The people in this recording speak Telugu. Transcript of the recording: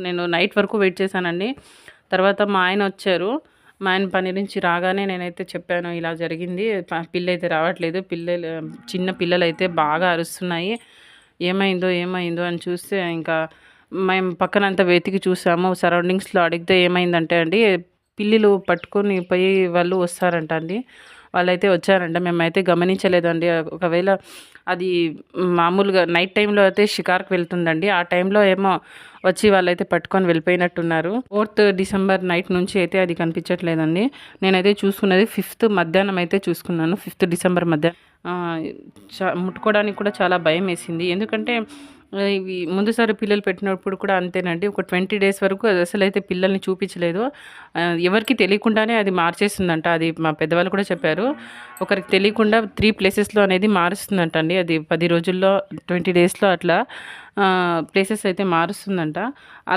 నేను నైట్ వరకు వెయిట్ చేశానండి. తర్వాత మా ఆయన వచ్చారు. మా ఆయన పని నుంచి రాగానే నేనైతే చెప్పాను, ఇలా జరిగింది. పిల్లయితే రావట్లేదు. చిన్న పిల్లలైతే బాగా అరుస్తున్నాయి. ఏమైందో, ఏమైందో అని చూస్తే ఇంకా మేము పక్కనంతా వెతికి చూసాము. సరౌండింగ్స్‌లో అడిగితే ఏమైందంటే అండి, పిల్లులు పట్టుకొని పోయి వాళ్ళు వస్తారంట అండి. వాళ్ళైతే వచ్చారంట. మేమైతే గమనించలేదండి. ఒకవేళ అది మామూలుగా నైట్ టైంలో అయితే షికారుకి వెళ్తుందండి. ఆ టైంలో ఏమో వచ్చి వాళ్ళైతే పట్టుకొని వెళ్ళిపోయినట్టున్నారు. 4th డిసెంబర్ నైట్ నుంచి అయితే అది కనిపించట్లేదండి. నేనైతే చూసుకున్నది 5th మధ్యాహ్నం అయితే చూసుకున్నాను. 5th డిసెంబర్ మధ్యాహ్నం. ముట్టుకోవడానికి కూడా చాలా భయమేసింది. ఎందుకంటే ఇవి ముందుసారి పిల్లలు పెట్టినప్పుడు కూడా అంతేనండి. ఒక 20 డేస్ వరకు అది అసలైతే పిల్లల్ని చూపించలేదు. ఎవరికీ తెలియకుండానే అది మార్చేస్తుందంట. అది మా పెద్దవాళ్ళు కూడా చెప్పారు. ఒకరికి తెలియకుండా 3 ప్లేసెస్‌లో అనేది మారుస్తుందంట అండి. అది 10 రోజుల్లో, 20 డేస్‌లో అట్లా ప్లేసెస్ అయితే మారుస్తుందంట.